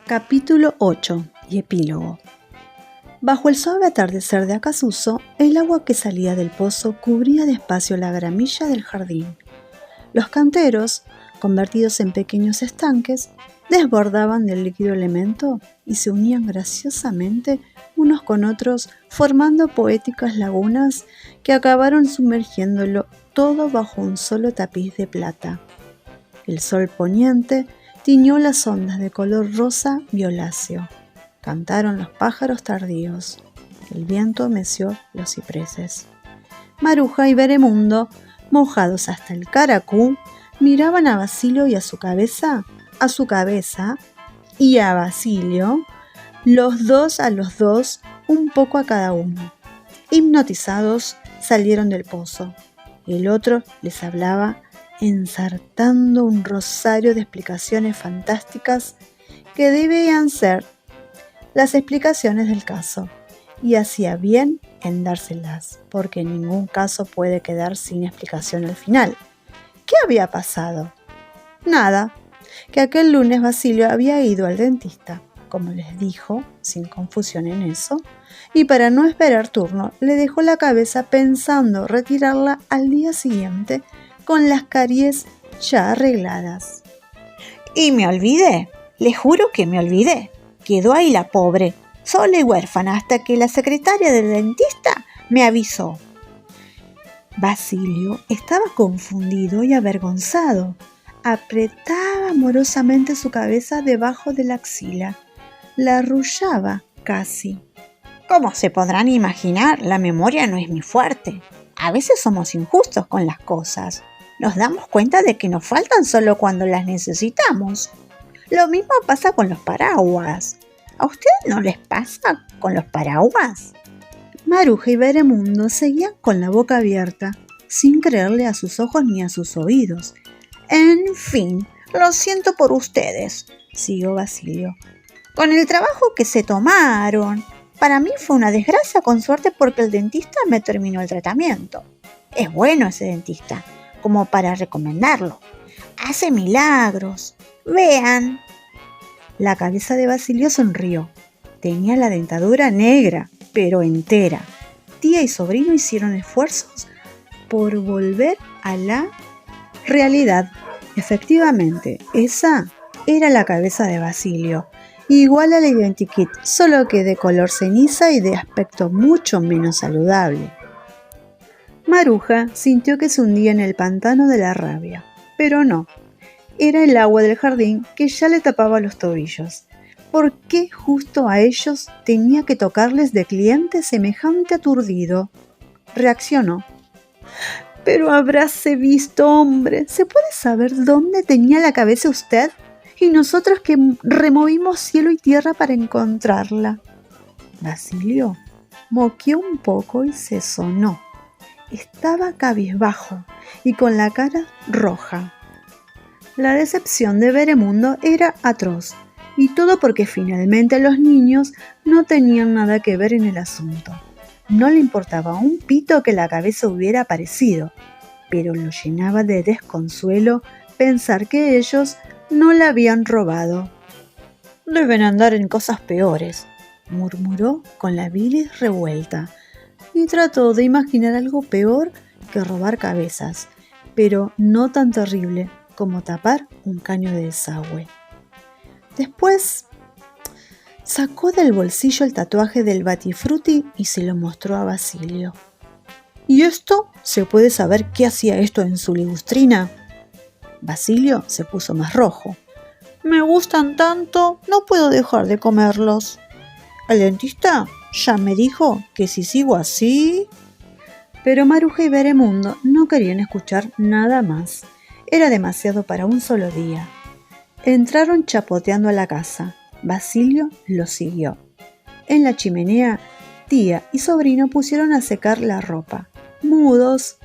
Capítulo 8 y epílogo. Bajo el suave atardecer de Acasuso, el agua que salía del pozo cubría despacio la gramilla del jardín. Los canteros, convertidos en pequeños estanques, desbordaban del líquido elemento y se unían graciosamente unos con otros, formando poéticas lagunas que acabaron sumergiéndolo todo bajo un solo tapiz de plata. El sol poniente tiñó las ondas de color rosa violáceo. Cantaron los pájaros tardíos. El viento meció los cipreses. Maruja y Veremundo, mojados hasta el caracú, miraban a Basilio y a su cabeza, y a Basilio, los dos a los dos, un poco a cada uno. Hipnotizados, salieron del pozo. El otro les hablaba ensartando un rosario de explicaciones fantásticas que debían ser las explicaciones del caso, y hacía bien en dárselas, porque ningún caso puede quedar sin explicación al final. ¿Qué había pasado? Nada, que aquel lunes Basilio había ido al dentista, como les dijo, sin confusión en eso, y para no esperar turno le dejó la cabeza pensando retirarla al día siguiente con las caries ya arregladas. Y me olvidé, les juro que me olvidé. Quedó ahí la pobre, sola y huérfana, hasta que la secretaria del dentista me avisó. Basilio estaba confundido y avergonzado. Apretaba amorosamente su cabeza debajo de la axila. La arrullaba casi. Como se podrán imaginar, la memoria no es mi fuerte. A veces somos injustos con las cosas. Nos damos cuenta de que nos faltan solo cuando las necesitamos. Lo mismo pasa con los paraguas. ¿A ustedes no les pasa con los paraguas? Maruja y Veremundo seguían con la boca abierta, sin creerle a sus ojos ni a sus oídos. En fin, lo siento por ustedes, siguió Basilio. Con el trabajo que se tomaron, para mí fue una desgracia con suerte porque el dentista me terminó el tratamiento. Es bueno ese dentista, como para recomendarlo. Hace milagros. Vean. La cabeza de Basilio sonrió. Tenía la dentadura negra, pero entera. Tía y sobrino hicieron esfuerzos por volver a la realidad. Efectivamente, esa era la cabeza de Basilio, igual al identikit, solo que de color ceniza y de aspecto mucho menos saludable. Maruja sintió que se hundía en el pantano de la rabia, pero no. Era el agua del jardín que ya le tapaba los tobillos. ¿Por qué justo a ellos tenía que tocarles de cliente semejante aturdido? Reaccionó. Pero habráse visto, hombre. ¿Se puede saber dónde tenía la cabeza usted? Y nosotros que removimos cielo y tierra para encontrarla. Basilio moqueó un poco y se sonó. Estaba cabizbajo y con la cara roja. La decepción de Veremundo era atroz, y todo porque finalmente los niños no tenían nada que ver en el asunto. No le importaba un pito que la cabeza hubiera aparecido, pero lo llenaba de desconsuelo pensar que ellos no la habían robado. Deben andar en cosas peores, murmuró con la bilis revuelta, y trató de imaginar algo peor que robar cabezas, pero no tan terrible como tapar un caño de desagüe. Después sacó del bolsillo el tatuaje del Batifruti y se lo mostró a Basilio. ¿Y esto? ¿Se puede saber qué hacía esto en su ligustrina? Basilio se puso más rojo. Me gustan tanto, no puedo dejar de comerlos. El dentista ya me dijo que si sigo así... Pero Maruja y Veremundo no querían escuchar nada más. Era demasiado para un solo día. Entraron chapoteando a la casa. Basilio los siguió. En la chimenea, tía y sobrino pusieron a secar la ropa. Mudos,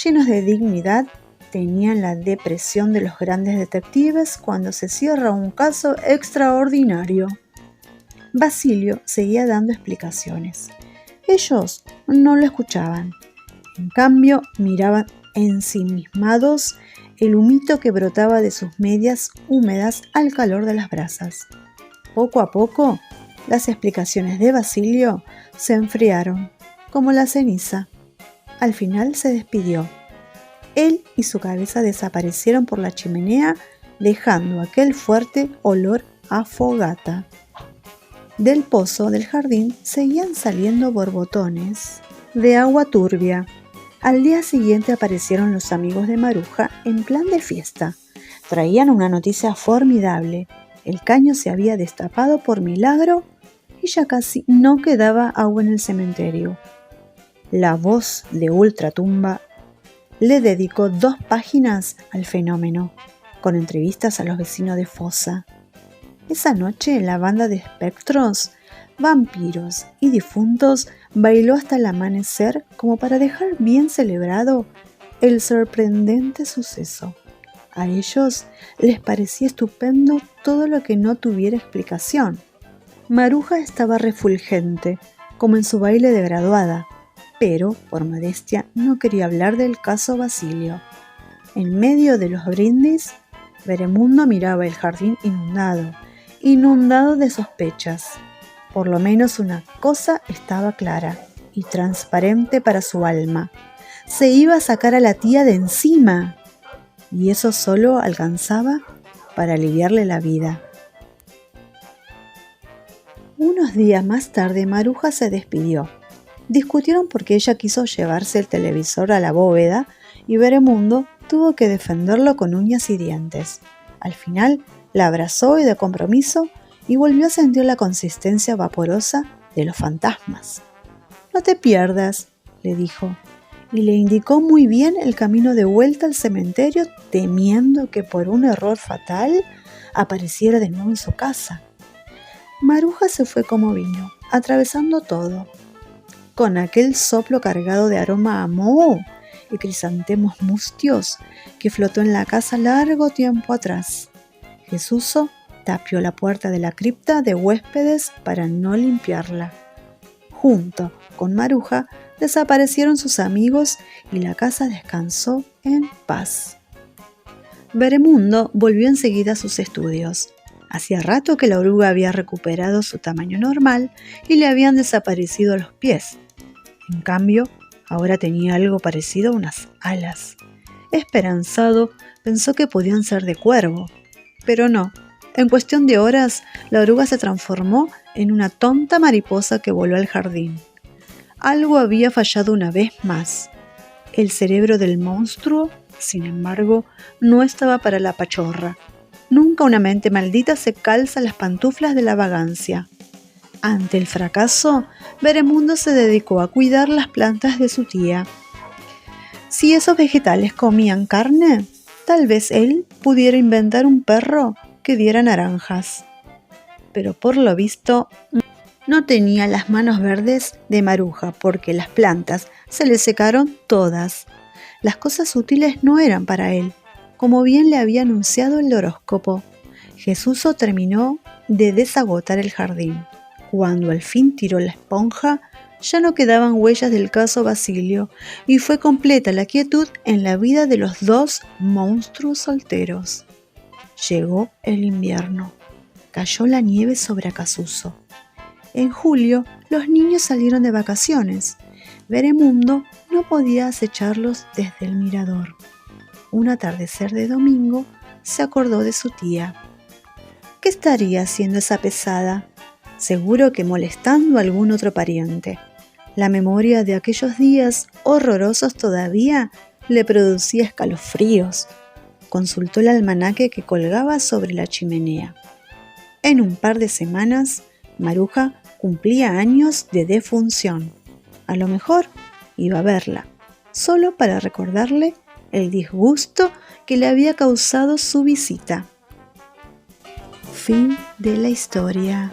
llenos de dignidad, tenían la depresión de los grandes detectives cuando se cierra un caso extraordinario. Basilio seguía dando explicaciones. Ellos no lo escuchaban. En cambio, miraban ensimismados el humito que brotaba de sus medias húmedas al calor de las brasas. Poco a poco, las explicaciones de Basilio se enfriaron, como la ceniza. Al final se despidió. Él y su cabeza desaparecieron por la chimenea, dejando aquel fuerte olor a fogata. Del pozo del jardín seguían saliendo borbotones de agua turbia. Al día siguiente aparecieron los amigos de Maruja en plan de fiesta. Traían una noticia formidable. El caño se había destapado por milagro y ya casi no quedaba agua en el cementerio. La voz de Ultratumba le dedicó 2 páginas al fenómeno, con entrevistas a los vecinos de Fosa. Esa noche la banda de espectros, vampiros y difuntos bailó hasta el amanecer como para dejar bien celebrado el sorprendente suceso. A ellos les parecía estupendo todo lo que no tuviera explicación. Maruja estaba refulgente, como en su baile de graduada, pero, por modestia, no quería hablar del caso Basilio. En medio de los brindis, Veremundo miraba el jardín inundado de sospechas. Por lo menos una cosa estaba clara y transparente para su alma. Se iba a sacar a la tía de encima, y eso solo alcanzaba para aliviarle la vida. Unos días más tarde, Maruja se despidió. Discutieron porque ella quiso llevarse el televisor a la bóveda y Veremundo tuvo que defenderlo con uñas y dientes. Al final, la abrazó y de compromiso y volvió a sentir la consistencia vaporosa de los fantasmas. «No te pierdas», le dijo, y le indicó muy bien el camino de vuelta al cementerio, temiendo que por un error fatal apareciera de nuevo en su casa. Maruja se fue como vino, atravesando todo, con aquel soplo cargado de aroma a moho y crisantemos mustios que flotó en la casa largo tiempo atrás. Jesuso tapió la puerta de la cripta de huéspedes para no limpiarla. Junto con Maruja desaparecieron sus amigos y la casa descansó en paz. Veremundo volvió enseguida a sus estudios. Hacía rato que la oruga había recuperado su tamaño normal y le habían desaparecido los pies. En cambio, ahora tenía algo parecido a unas alas. Esperanzado, pensó que podían ser de cuervo, pero no. En cuestión de horas, la oruga se transformó en una tonta mariposa que voló al jardín. Algo había fallado una vez más. El cerebro del monstruo, sin embargo, no estaba para la pachorra. Nunca una mente maldita se calza las pantuflas de la vagancia. Ante el fracaso, Veremundo se dedicó a cuidar las plantas de su tía. Si esos vegetales comían carne, tal vez él pudiera inventar un perro que diera naranjas. Pero por lo visto, no tenía las manos verdes de Maruja, porque las plantas se le secaron todas. Las cosas útiles no eran para él, como bien le había anunciado el horóscopo. Jesuso terminó de desagotar el jardín. Cuando al fin tiró la esponja, ya no quedaban huellas del caso Basilio y fue completa la quietud en la vida de los 2 monstruos solteros. Llegó el invierno. Cayó la nieve sobre Acasuso. En julio, los niños salieron de vacaciones. Veremundo no podía acecharlos desde el mirador. Un atardecer de domingo, se acordó de su tía. ¿Qué estaría haciendo esa pesada? Seguro que molestando a algún otro pariente. La memoria de aquellos días horrorosos todavía le producía escalofríos. Consultó el almanaque que colgaba sobre la chimenea. En un par de semanas, Maruja cumplía años de defunción. A lo mejor iba a verla, solo para recordarle el disgusto que le había causado su visita. Fin de la historia.